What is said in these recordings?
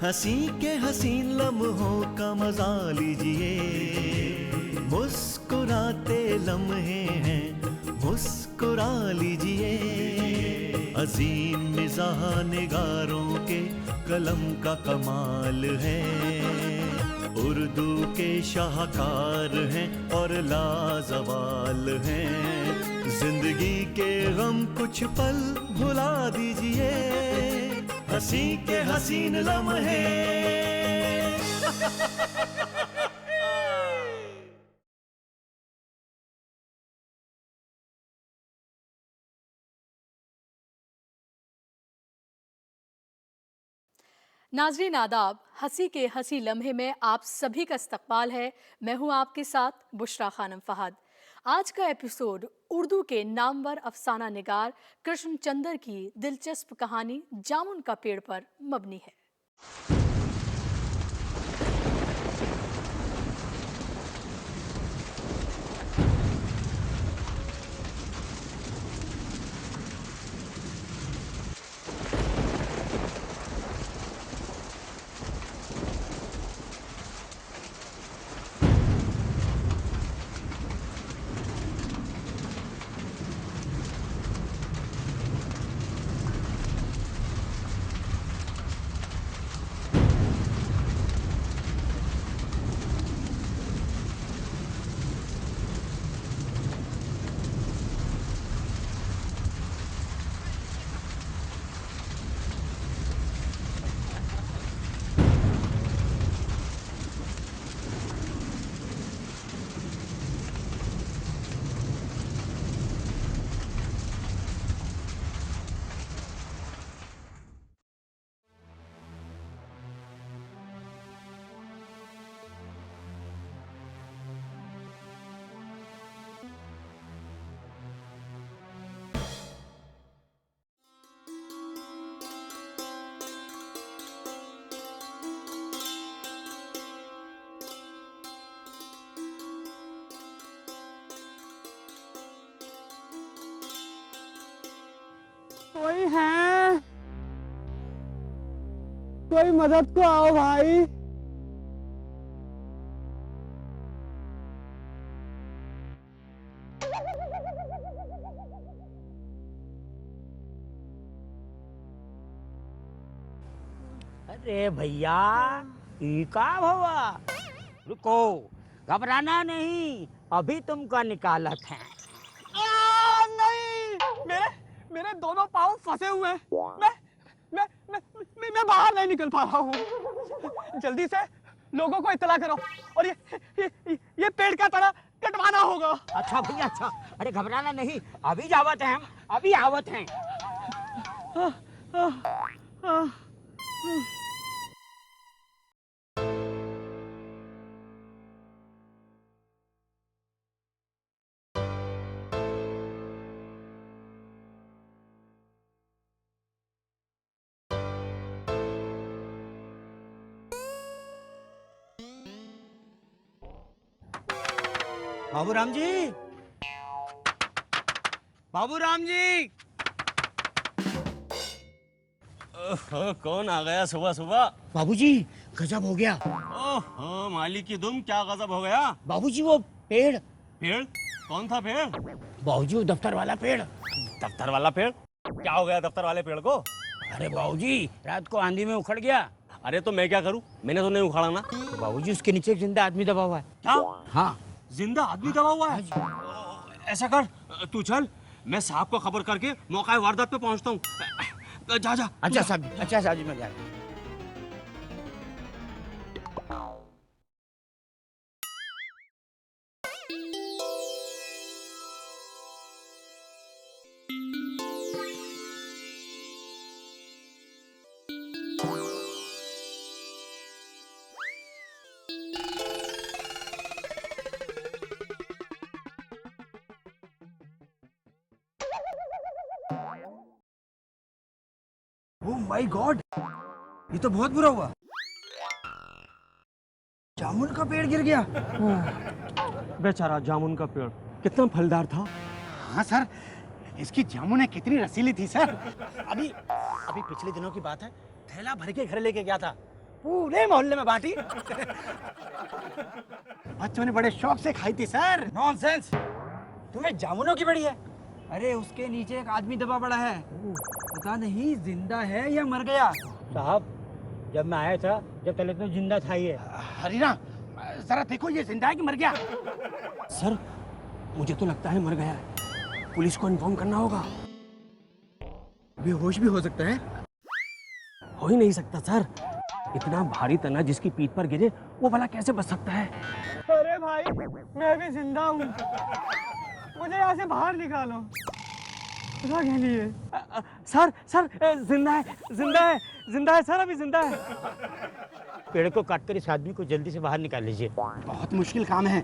हंसी के हसीन लम्हों का मजा लीजिए, मुस्कुराते लम्हे हैं मुस्कुरा लीजिए। अजीम मिजाह निगारों के कलम का कमाल है, उर्दू के शाहकार हैं और लाजवाल हैं। जिंदगी के गम कुछ पल भुला दीजिए, हंसी के हसीन लम्हे। नाजरीन आदाब, हंसी के हंसी लम्हे में आप सभी का इस्तकबाल है। मैं हूं आपके साथ बुशरा खानम फहद। आज का एपिसोड उर्दू के नामवर अफसाना निगार कृष्ण चंद्र की दिलचस्प कहानी जामुन का पेड़ पर मबनी है। कोई है? कोई मदद को आओ भाई। अरे भैया ई का हुआ? रुको, घबराना नहीं, अभी तुमको निकालत है। नहीं, मेरे दोनों पाँव फंसे हुए हैं। मैं बाहर नहीं निकल पा रहा हूँ। जल्दी से लोगों को इत्तला करो और ये पेड़ का तना कटवाना होगा। अच्छा भैया अच्छा, अरे घबराना नहीं, अभी जावत हैं हम, अभी आवत हैं। बाबूराम जी, बाबूराम जी। कौन आ गया सुबह सुबह? बाबूजी गजब हो गया। ओह मालिक की दुम, क्या गजब हो गया? बाबूजी वो पेड़। पेड़? कौन था पेड़? बाबूजी वो दफ्तर वाला पेड़। दफ्तर वाला पेड़? क्या हो गया दफ्तर वाले पेड़ को? अरे बाबूजी रात को आंधी में उखड़ गया। अरे तो मैं क्या करूं, मैंने तो नहीं उखाड़ा ना। बाबूजी उसके नीचे एक जिंदा आदमी दबा हुआ है। क्या? हाँ जिंदा आदमी दबा हुआ है? ऐसा कर, तू चल, मैं साहब को खबर करके मौका वारदात पे पहुंचता हूँ। जा जा। अच्छा साहब, अच्छा साहब जी मैं जा रहा हूं। ओह माय गॉड, ये तो बहुत बुरा हुआ। जामुन का पेड़ गिर गया। बेचारा जामुन का पेड़ कितना फलदार था। हाँ सर, इसकी जामुनें कितनी रसीली थी सर। अभी पिछले दिनों की बात है, थैला भर के घर लेके गया था। पूरे मोहल्ले में बांटी। बच्चों ने बड़े शौक से खाई थी सर। नॉनसेंस, तुम्हें जामुनों की बड़ी है। अरे उसके नीचे एक आदमी दबा पड़ा है, पता नहीं जिंदा है या मर गया। साहब, जब मैं आया था जब तले तो जिंदा था ये। हरीना, जरा देखो ये जिंदा है कि मर गया। सर मुझे तो लगता है मर गया है, पुलिस को इन्फॉर्म करना होगा। बेहोश भी हो सकता है। हो ही नहीं सकता सर, इतना भारी तना जिसकी पीठ पर गिरे वो भला कैसे बच सकता है। अरे भाई, मैं भी जिंदा हूँ, मुझे यहाँ से बाहर निकालो। खुदा के लिए। सर जिंदा है, जिंदा है सर, अभी जिंदा है। पेड़ को काटकर इस आदमी को जल्दी से बाहर निकाल लीजिए। बहुत मुश्किल काम है,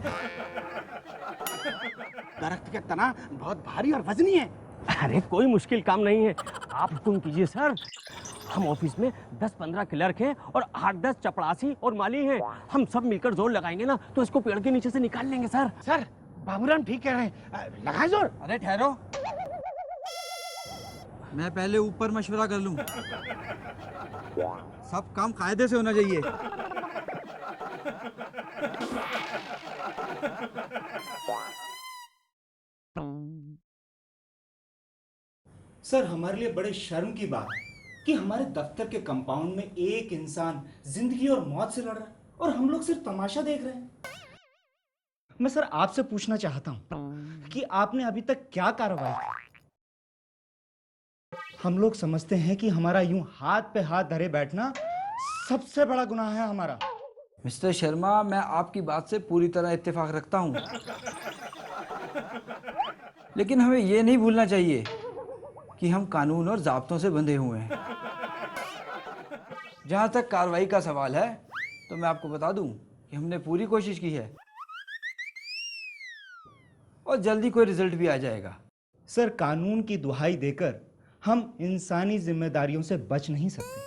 दरख्त का तना बहुत भारी और वजनी है। अरे कोई मुश्किल काम नहीं है, आप हुक्म कीजिए सर। हम ऑफिस में 10-15 क्लर्क हैं और 8-10 चपरासी और माली हैं। हम सब मिलकर जोर लगाएंगे ना तो इसको पेड़ के नीचे से निकाल लेंगे सर। सर, बाबूराम ठीक कह रहे हैं, लगाएं जोर। अरे ठहरो, मैं पहले ऊपर मशवरा कर लूं। सब काम कायदे से होना चाहिए। सर, हमारे लिए बड़े शर्म की बात है कि हमारे दफ्तर के कंपाउंड में एक इंसान जिंदगी और मौत से लड़ रहा है और हम लोग सिर्फ तमाशा देख रहे हैं। मैं सर आपसे पूछना चाहता हूं कि आपने अभी तक क्या कार्रवाई की? हम लोग समझते हैं कि हमारा यूं हाथ पे हाथ धरे बैठना सबसे बड़ा गुनाह है हमारा। मिस्टर शर्मा, मैं आपकी बात से पूरी तरह इत्तेफाक रखता हूं, लेकिन हमें ये नहीं भूलना चाहिए कि हम कानून और ज़ाब्तों से बंधे हुए हैं। जहाँ तक कार्रवाई का सवाल है तो मैं आपको बता दूं कि हमने पूरी कोशिश की है और जल्दी कोई रिजल्ट भी आ जाएगा। सर, कानून की दुहाई देकर हम इंसानी जिम्मेदारियों से बच नहीं सकते।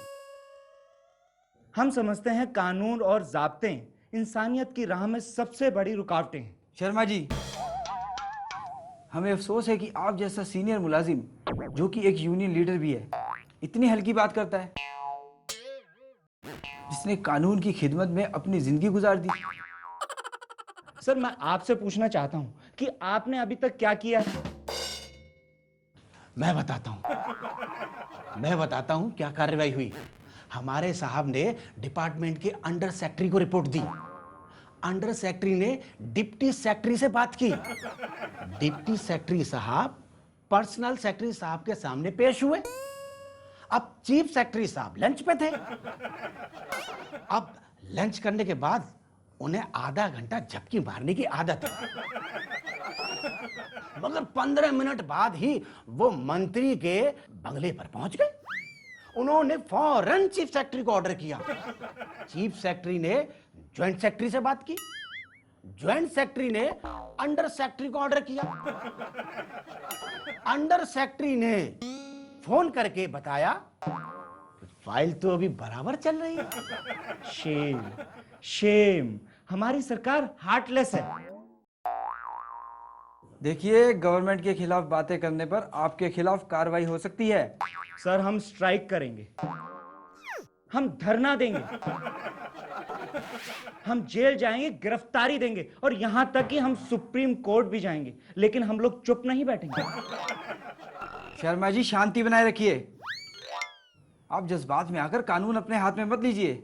हम समझते हैं कानून और ज़ाब्ते इंसानियत की राह में सबसे बड़ी रुकावटें हैं। शर्मा जी, हमें अफसोस है कि आप जैसा सीनियर मुलाजिम, जो कि एक यूनियन लीडर भी है, इतनी हल्की बात करता है, जिसने कानून की खिदमत में अपनी जिंदगी गुजार दी। सर, मैं आपसे पूछना चाहता हूं कि आपने अभी तक क्या किया है? मैं बताता हूं क्या कार्रवाई हुई। हमारे साहब ने डिपार्टमेंट के अंडर सेक्रेटरी को रिपोर्ट दी। अंडर सेक्रेटरी ने डिप्टी सेक्रेटरी से बात की। डिप्टी सेक्रेटरी साहब पर्सनल सेक्रेटरी साहब के सामने पेश हुए। अब चीफ सेक्रेटरी साहब लंच पे थे। अब लंच करने के बाद उन्हें आधा घंटा झपकी मारने की आदत है, मगर 15 मिनट बाद ही वो मंत्री के बंगले पर पहुंच गए। उन्होंने फौरन चीफ सेक्रेटरी को ऑर्डर किया। चीफ सेक्रेटरी ने ज्वाइंट सेक्रेटरी से बात की। ज्वाइंट सेक्रेटरी ने अंडर सेक्रेटरी को ऑर्डर किया। अंडर सेक्रेटरी ने फोन करके बताया फाइल तो अभी बराबर चल रही है। शेम, शेम, हमारी सरकार हार्टलेस है। देखिए, गवर्नमेंट के खिलाफ बातें करने पर आपके खिलाफ कार्रवाई हो सकती है। सर, हम स्ट्राइक करेंगे, हम धरना देंगे, हम जेल जाएंगे, गिरफ्तारी देंगे और यहां तक कि हम सुप्रीम कोर्ट भी जाएंगे, लेकिन हम लोग चुप नहीं बैठेंगे। शर्मा जी, शांति बनाए रखिए। आप जज्बात में आकर कानून अपने हाथ में मत लीजिए।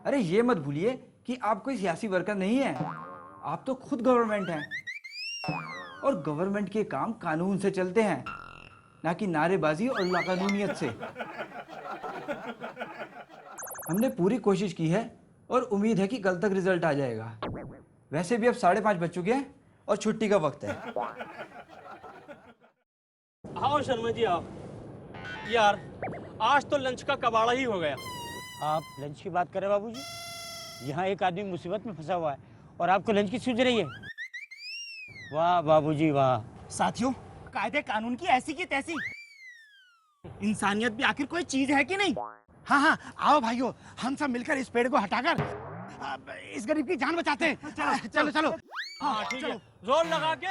अरे ये मत भूलिए कि आप कोई सियासी वर्कर नहीं हैं, आप तो खुद गवर्नमेंट हैं और गवर्नमेंट के काम कानून से चलते हैं, ना कि नारेबाजी और लाकानूनियत से। हमने पूरी कोशिश की है और उम्मीद है कि कल तक रिजल्ट आ जाएगा। वैसे भी अब 5:30 बज चुके हैं और छुट्टी का वक्त है। आओ शर्मा जी आओ। यार आज तो लंच का कबाड़ा ही हो गया। आप लंच की बात करें बाबूजी? यहाँ एक आदमी मुसीबत में फंसा हुआ है और आपको लंच की सूझ रही है। वाह बाबूजी वाह। साथियों, कायदे कानून की ऐसी की तैसी, इंसानियत भी आखिर कोई चीज है कि नहीं? हाँ हाँ, आओ भाइयों, हम सब मिलकर इस पेड़ को हटाकर इस गरीब की जान बचाते हैं। चलो चलो। हाँ ठीक है, जोर लगा के।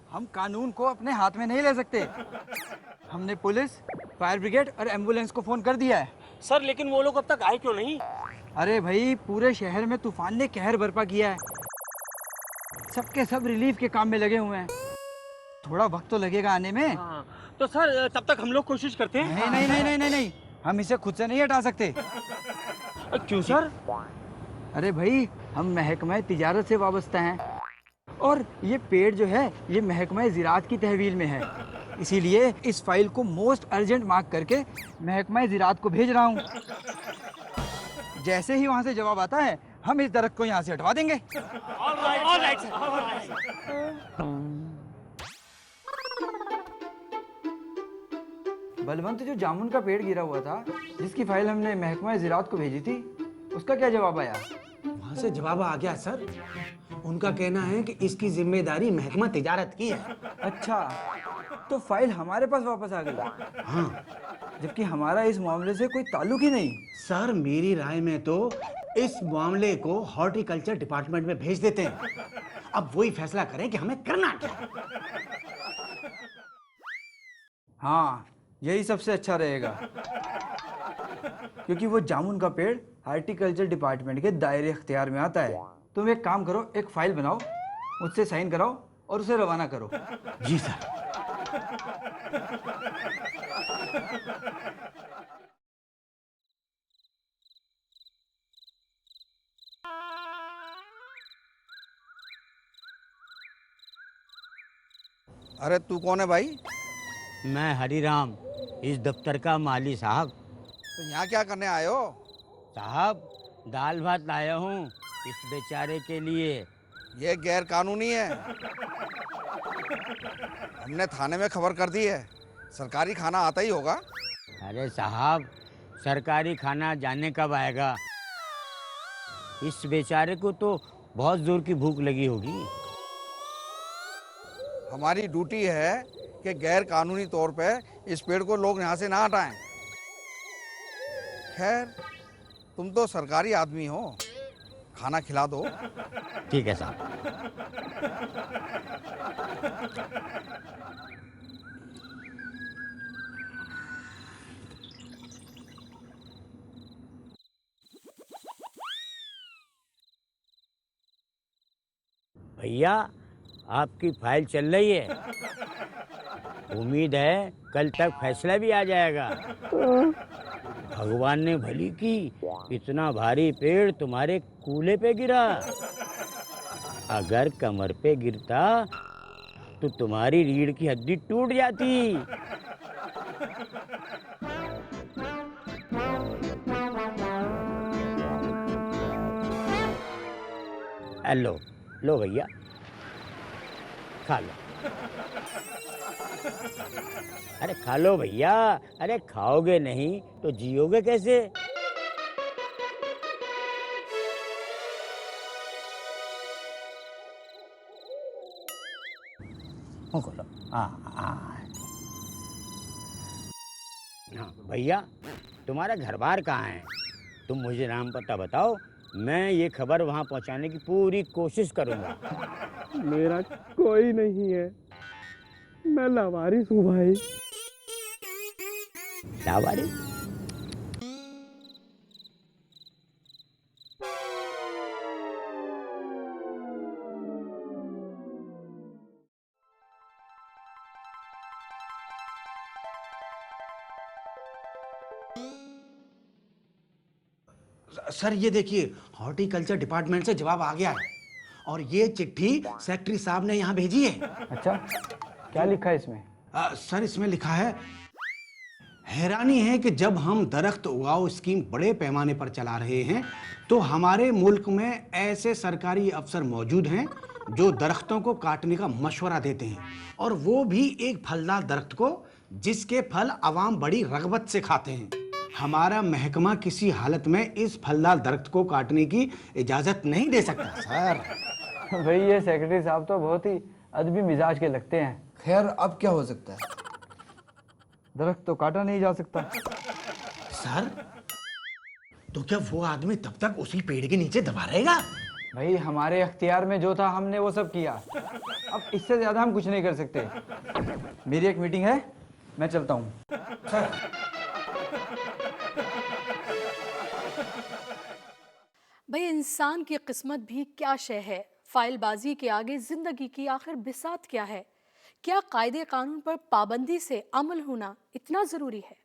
हम कानून को अपने हाथ में नहीं ले सकते। हमने पुलिस फायर ब्रिगेड और एम्बुलेंस को फोन कर दिया है। सर लेकिन वो लोग अब तक आए क्यों नहीं? अरे भाई, पूरे शहर में तूफान ने कहर बर्पा किया है। सबके सब रिलीफ के काम में लगे हुए हैं। थोड़ा वक्त तो लगेगा आने में। हाँ, तो सर तब तक हम लोग कोशिश करते हैं। नहीं नहीं नहीं नहीं नहीं नहीं, हम इसे खुद से नहीं हटा सकते। क्यों सर? अरे भाई, हम महकमा तिजारत से वाबस्ता हैं और ये पेड़ जो है ये महकमा ज़राअत की तहवील में है। इसीलिए इस फाइल को मोस्ट अर्जेंट मार्क करके महकमा ज़राअत को भेज रहा हूँ। जैसे ही वहाँ से जवाब आता है हम इस दरख्त को यहाँ से हटवा देंगे। Alright sir. बलवंत, जो जामुन का पेड़ गिरा हुआ था जिसकी फाइल हमने महकमा ज़राअत को भेजी थी, उसका क्या जवाब आया? वहां से जवाब आ गया सर। उनका कहना है कि इसकी जिम्मेदारी महकमा तिजारत की है। अच्छा, तो फाइल हमारे पास वापस आ गई। हाँ जबकि हमारा इस मामले से कोई ताल्लुक ही नहीं। सर, मेरी राय में तो इस मामले को हॉर्टिकल्चर डिपार्टमेंट में भेज देते हैं। अब वही फैसला करें कि हमें करना क्या है। हाँ, यही सबसे अच्छा रहेगा, क्योंकि वो जामुन का पेड़ हॉर्टिकल्चर डिपार्टमेंट के दायरे इख्तियार में आता है। तुम एक काम करो, एक फाइल बनाओ, मुझसे साइन कराओ और उसे रवाना करो। जी सर। अरे तू कौन है भाई? मैं हरिराम, इस दफ्तर का माली साहब। तो यहाँ क्या करने आए हो? साहब, दाल भात लाया हूँ इस बेचारे के लिए। ये गैर कानूनी है। हमने थाने में खबर कर दी है। सरकारी खाना आता ही होगा। अरे साहब, सरकारी खाना जाने कब आएगा? इस बेचारे को तो बहुत जोर की भूख लगी होगी। हमारी ड्यूटी है कि गैर कानूनी तौर पे इस पेड़ को लोग यहाँ से ना हटाएं। खैर, तुम तो सरकारी आदमी हो, खाना खिला दो। ठीक है साहब। भैया, आपकी फाइल चल रही है। उम्मीद है कल तक फैसला भी आ जाएगा। भगवान ने भली की, इतना भारी पेड़ तुम्हारे कूल्हे पे गिरा। अगर कमर पे गिरता तो तुम्हारी रीढ़ की हड्डी टूट जाती। लो लो भैया, खा लो। अरे खा लो भैया। अरे खाओगे नहीं तो जियोगे कैसे? खोलो। हाँ भैया, तुम्हारा घर बार कहाँ है? तुम मुझे नाम पता बताओ, मैं ये खबर वहाँ पहुँचाने की पूरी कोशिश करूँगा। मेरा कोई नहीं है, मैं लावारिस हूँ भाई। लावारिस? सर ये देखिए, हॉर्टिकल्चर डिपार्टमेंट से जवाब आ गया है और ये चिट्ठी सेक्रेटरी साहब ने यहाँ भेजी है। अच्छा, क्या लिखा है इसमें? सर इसमें लिखा है, हैरानी है कि जब हम दरख्त उगाओ स्कीम बड़े पैमाने पर चला रहे हैं तो हमारे मुल्क में ऐसे सरकारी अफसर मौजूद हैं जो दरख्तों को काटने का मशवरा देते हैं, और वो भी एक फलदार दरख्त को जिसके फल अवाम बड़ी रगबत से खाते हैं। हमारा महकमा किसी हालत में इस फलदार दरख्त को काटने की इजाजत नहीं दे सकता। सर भाई, ये सेक्रेटरी साहब तो बहुत ही अदबी मिजाज के लगते हैं। खैर, अब क्या हो सकता है? दरख्त तो काटा नहीं जा सकता। सर, तो क्या वो आदमी तब तक उसी पेड़ के नीचे दबा रहेगा? भाई, हमारे अख्तियार में जो था हमने वो सब किया। अब इससे ज्यादा हम कुछ नहीं कर सकते। मेरी एक मीटिंग है, मैं चलता हूँ। भाई इंसान की किस्मत भी क्या शय है। फाइलबाजी के आगे जिंदगी की आखिर बिसात क्या है। क्या कायदे कानून पर पाबंदी से अमल होना इतना जरूरी है।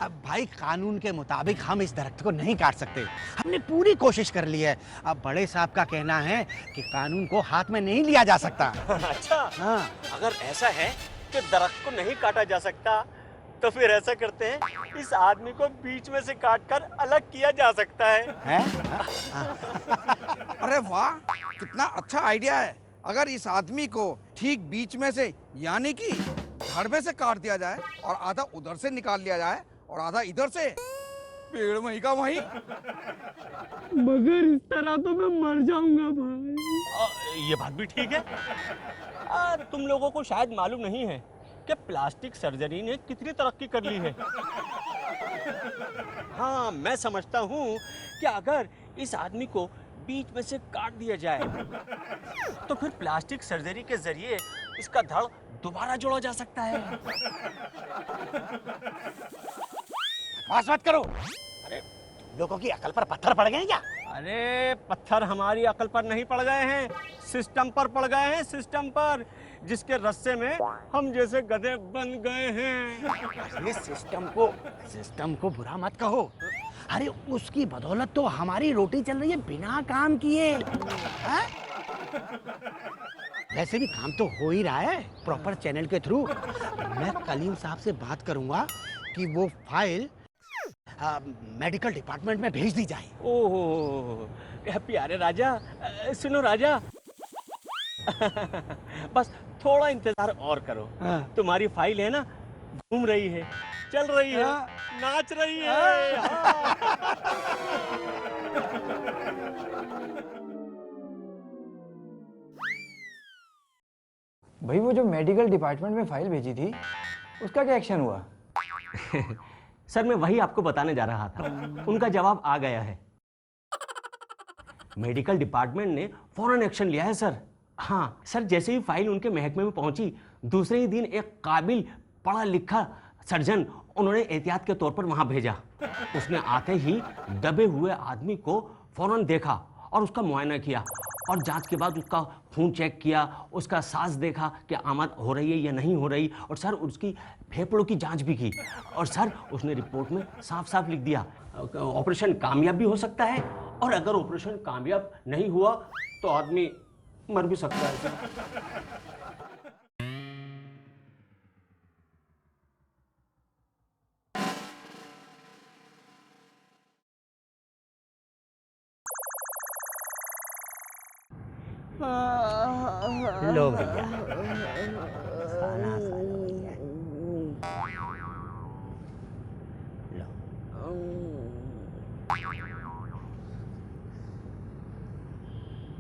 अब भाई कानून के मुताबिक हम इस दरख्त को नहीं काट सकते। हमने पूरी कोशिश कर ली है। अब बड़े साहब का कहना है कि कानून को हाथ में नहीं लिया जा सकता। अच्छा, हाँ। अगर ऐसा है कि दरख्त को नहीं काटा जा सकता, तो फिर ऐसा करते हैं, इस आदमी को बीच में से काट कर अलग किया जा सकता है। अरे वाह, कितना अच्छा आइडिया है। अगर इस आदमी को ठीक बीच में से यानी कि धड़ में से काट दिया जाए और आधा उधर से निकाल लिया जाए और आधा इधर से, पेड़ वहीं का वहीं। मगर इस तरह तो मैं मर जाऊंगा भाई। ये बात भी ठीक है। तुम लोगों को शायद मालूम नहीं है कि प्लास्टिक सर्जरी ने कितनी तरक्की कर ली है। हाँ, मैं समझता हूँ कि अगर इस आदमी को बीच में से काट दिया जाए, तो फिर प्लास्टिक सर्जरी के जरिए इसका धड़ दोबारा जोड़ा जा सकता है। बस मत करो। अरे लोगों की अकल पर पत्थर पड़ गए क्या? अरे पत्थर हमारी अकल पर नहीं पड़ गए हैं, सिस्टम पर पड़ गए हैं, सिस्टम पर, जिसके रस्से में हम जैसे गधे बन गए हैं। अरे सिस्टम को बुरा मत कहो। अरे उसकी बदौलत तो हमारी रोटी चल रही है बिना काम किए। हाँ? वैसे भी काम तो हो ही रहा है प्रॉपर चैनल के थ्रू। मैं कलीम साहब से बात करूंगा कि वो फाइल मेडिकल डिपार्टमेंट में भेज दी जाए। ओह प्यारे राजा, सुनो राजा, बस थोड़ा इंतजार और करो। तुम्हारी फाइल है ना, घूम रही है, चल रही है, नाच रही है। भाई वो जो मेडिकल डिपार्टमेंट में फाइल भेजी थी, उसका क्या एक्शन हुआ? सर मैं वही आपको बताने जा रहा था, उनका जवाब आ गया है। मेडिकल डिपार्टमेंट ने फौरन एक्शन लिया है सर। हाँ सर, जैसे ही फाइल उनके महकमे में पहुंची, दूसरे ही दिन एक काबिल पढ़ा लिखा सर्जन उन्होंने एहतियात के तौर पर वहां भेजा। उसने आते ही दबे हुए आदमी को फौरन देखा और उसका मुआयना किया, और जांच के बाद उसका खून चेक किया, उसका सांस देखा कि आमद हो रही है या नहीं हो रही, और सर उसकी फेफड़ों की जांच भी की। और सर उसने रिपोर्ट में साफ साफ लिख दिया ऑपरेशन कामयाब भी हो सकता है, और अगर ऑपरेशन कामयाब नहीं हुआ तो आदमी मर भी सकता है सर। लो भैया, खाना खा लो भैया। लो।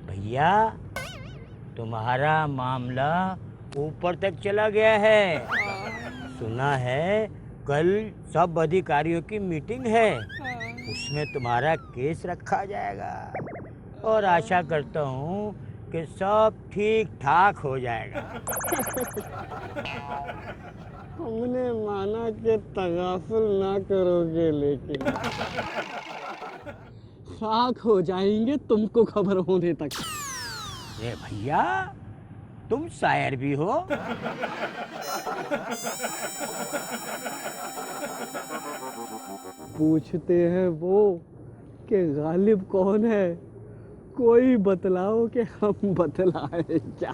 भैया तुम्हारा मामला ऊपर तक चला गया है। सुना है कल सब अधिकारियों की मीटिंग है, उसमें तुम्हारा केस रखा जाएगा, और आशा करता हूँ कि सब ठीक ठाक हो जाएगा। हमने माना कि तगाफुल ना करोगे, लेकिन खाक हो जाएंगे तुमको खबर होने तक। अरे भैया तुम शायर भी हो। पूछते हैं वो कि गालिब कौन है, कोई बतलाओ कि हम बतलाएं क्या।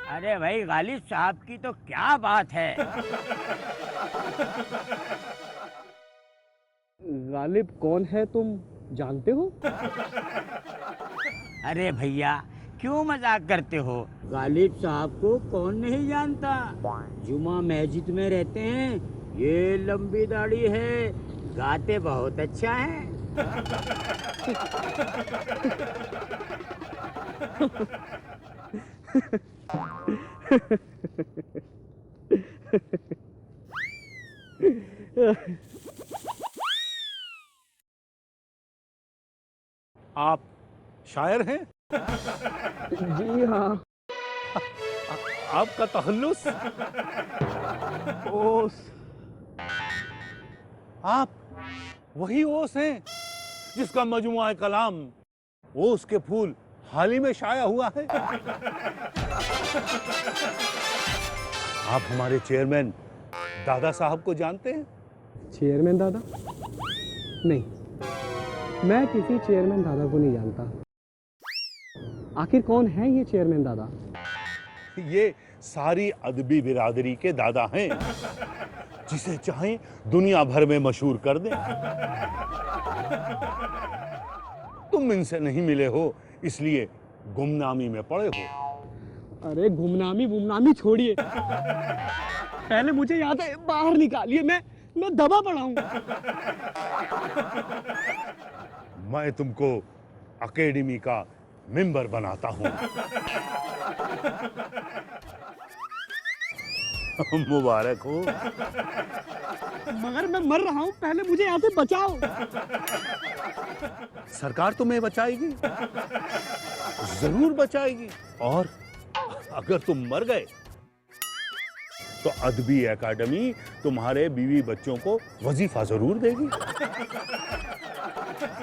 अरे भाई गालिब साहब की तो क्या बात है। गालिब कौन है तुम जानते हो? अरे भैया क्यों मजाक करते हो? गालिब साहब को कौन नहीं जानता, जुमा मस्जिद में रहते हैं, ये लंबी दाढ़ी है, गाते बहुत अच्छा है। आप शायर हैं? जी हाँ। आपका तखल्लुस। ओस। आप वही ओस हैं जिसका मजमुआ कलाम ओस के फूल हाल ही में शाया हुआ है। आप हमारे चेयरमैन दादा साहब को जानते हैं? चेयरमैन दादा? नहीं, मैं किसी चेयरमैन दादा को नहीं जानता। आखिर कौन है ये चेयरमैन दादा? ये सारी अदबी बिरादरी के दादा हैं, जिसे चाहें दुनिया भर में मशहूर कर दें। तुम इनसे नहीं मिले हो, इसलिए गुमनामी में पड़े हो। अरे गुमनामी छोड़िए, पहले मुझे यहाँ से बाहर निकालिए, मैं दबा पड़ा हूँ। मैं तुमको अकेडमी का मेंबर बनाता हूँ। मुबारक हो। मगर मैं मर रहा हूँ, पहले मुझे यहाँ से बचाओ। सरकार तुम्हें बचाएगी, जरूर बचाएगी। और अगर तुम मर गए तो अदबी एकेडमी तुम्हारे बीवी बच्चों को वजीफा जरूर देगी।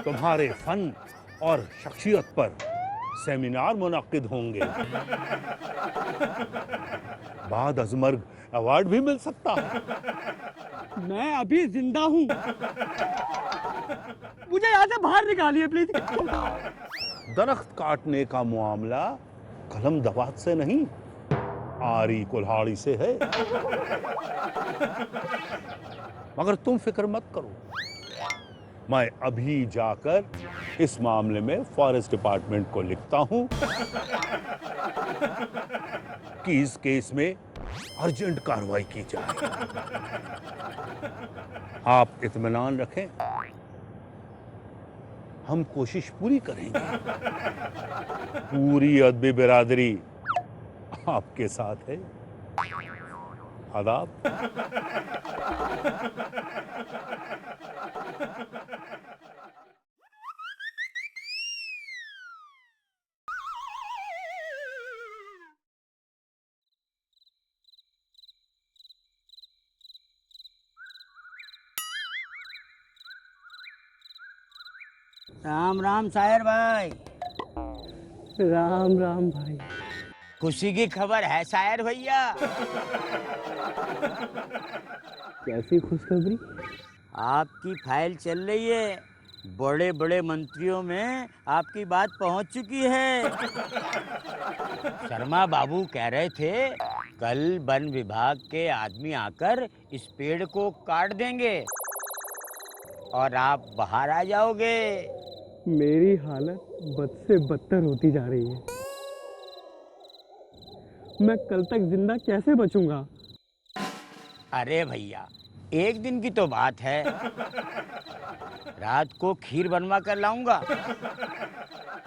तुम्हारे फन और शख्सियत पर सेमिनार मुनक्किद होंगे। बाद अजमर्ग अवार्ड भी मिल सकता है। मैं अभी जिंदा हूँ, मुझे यहाँ से बाहर निकालिए प्लीज। दरख्त काटने का मामला कलम दवात से नहीं, आरी कुल्हाड़ी से है। मगर तुम फिक्र मत करो, मैं अभी जाकर इस मामले में फॉरेस्ट डिपार्टमेंट को लिखता हूं कि इस केस में अर्जेंट कार्रवाई की जाए। आप इत्मीनान रखें, हम कोशिश पूरी करेंगे। पूरी अदबी बिरादरी आपके साथ है। आदाब। राम राम शायर भाई। राम राम भाई। खुशी की खबर है शायर भैया। कैसी खुशखबरी? आपकी फाइल चल रही है, बड़े बड़े मंत्रियों में आपकी बात पहुंच चुकी है। शर्मा बाबू कह रहे थे कल वन विभाग के आदमी आकर इस पेड़ को काट देंगे और आप बाहर आ जाओगे। मेरी हालत बद से बदतर होती जा रही है। मैं कल तक जिंदा कैसे बचूंगा? अरे भैया, एक दिन की तो बात है। रात को खीर बनवा कर लाऊंगा।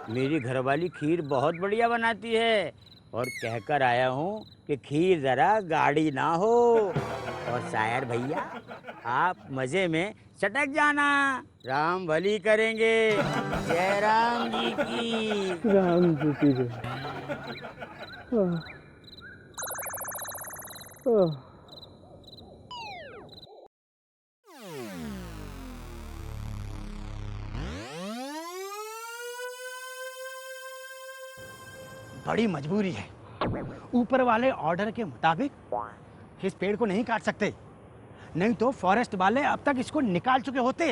मेरी घरवाली खीर बहुत बढ़िया बनाती है और कहकर आया हूँ कि खीर जरा गाढ़ी ना हो। और शायर भैया, आप मजे में चटक जाना। राम भली करेंगे। जय राम जी की। राम जी की जय। बड़ी मजबूरी है, ऊपर वाले ऑर्डर के मुताबिक इस पेड़ को नहीं काट सकते, नहीं तो फॉरेस्ट वाले अब तक इसको निकाल चुके होते।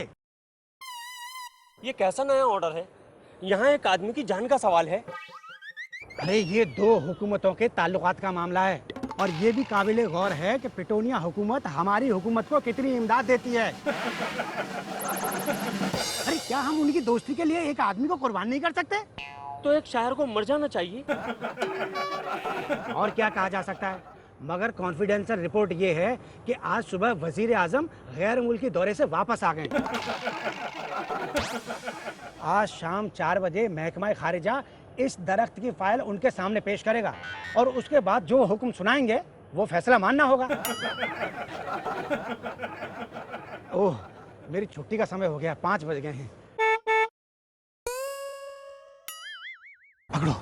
ये कैसा नया ऑर्डर है? यहाँ एक आदमी की जान का सवाल है। अरे ये दो हुकूमतों के ताल्लुकात का मामला है और ये भी काबिले गौर है कि पिटोनिया हुकूमत हमारी हुकूमत को कितनी इमदाद देती है। अरे क्या हम उनकी दोस्ती के लिए एक आदमी को कुर्बान नहीं कर सकते? तो एक शायर को मर जाना चाहिए। और क्या कहा जा सकता है? मगर कॉन्फिडेंशियल रिपोर्ट ये है कि आज सुबह वजीर आजम गैर मुल्की दौरे से वापस आ गए। आज शाम 4 बजे महकमा खारिजा इस दरख्त की फाइल उनके सामने पेश करेगा और उसके बाद जो हुक्म सुनाएंगे वो फैसला मानना होगा। ओह, मेरी छुट्टी का समय हो गया, 5 बज गए हैं। पकड़ो।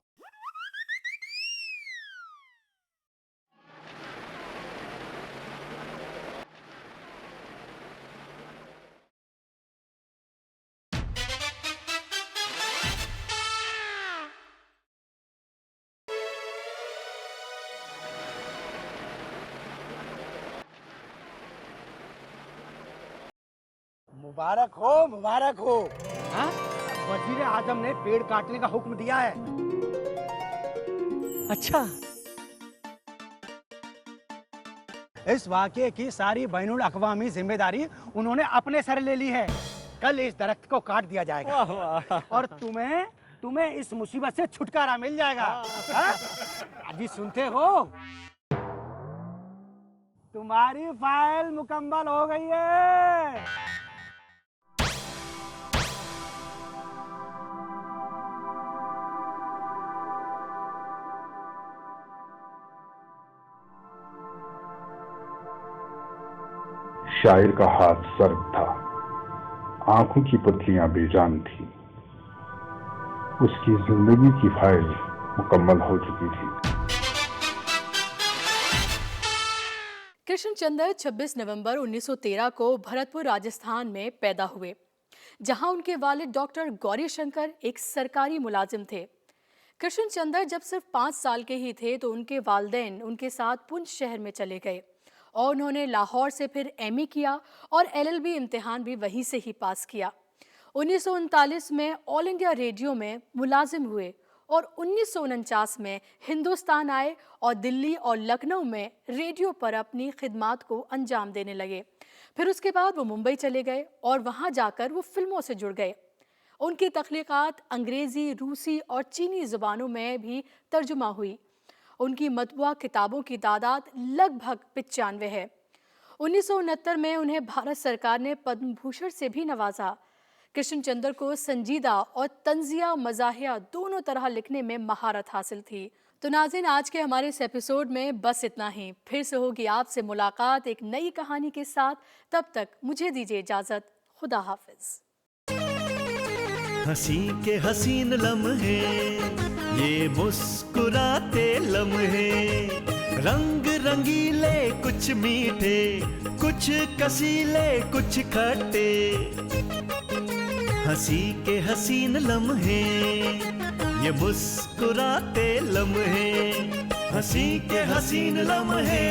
मुबारक हो, मुबारक हो। हाँ? वजीर आजम ने पेड़ काटने का हुक्म दिया है। अच्छा, इस वाकये की सारी बैनुल अक़वामी जिम्मेदारी उन्होंने अपने सर ले ली है। कल इस दरख्त को काट दिया जाएगा और तुम्हें इस मुसीबत से छुटकारा मिल जाएगा। हाँ? अभी सुनते हो? तुम्हारी फाइल मुकम्मल हो गई है। शायर का हाथ सर्द था, आंखों की पुतलियां बेजान थी। उसकी जिंदगी की फाइल मुकम्मल हो चुकी थी। कृष्णचंद्र 26 नवंबर 1913 को भरतपुर राजस्थान में पैदा हुए, जहां उनके वालिद डॉक्टर गौरी शंकर एक सरकारी मुलाजिम थे। कृष्णचंद्र जब सिर्फ 5 साल के ही थे तो उनके वालिदैन उनके साथ पुंछ शहर में चले गए और उन्होंने लाहौर से फिर एमए किया और एलएलबी इम्तिहान भी वहीं से ही पास किया। 1939 में ऑल इंडिया रेडियो में मुलाजिम हुए और 1949 में हिंदुस्तान आए और दिल्ली और लखनऊ में रेडियो पर अपनी खिदमात को अंजाम देने लगे। फिर उसके बाद वो मुंबई चले गए और वहाँ जाकर वो फिल्मों से जुड़ गए। उनकी तख्लीकात अंग्रेज़ी, रूसी और चीनी ज़ुबानों में भी तर्जुमा हुई। उनकी मतबूआ किताबों की तादाद लगभग 95 है। 1969 में उन्हें भारत सरकार ने पद्म भूषण से भी नवाजा। कृष्णचंद्र को संजीदा और तंजिया मज़ाहिया दोनों तरह लिखने में महारत हासिल थी। तो नाज़रीन, आज के हमारे इस एपिसोड में बस इतना ही। फिर से होगी आपसे मुलाकात एक नई कहानी के साथ। तब तक मुझे दीजिए इजाज़त। खुदा हाफिज़। हंसी के हसीन लम्हे, ये मुस्कुराते लम्हे, रंग रंगीले कुछ मीठे, कुछ कसीले कुछ खट्टे। हंसी के हसीन लम्हे, ये मुस्कुराते लम्हे, हंसी के हसीन लम्हे।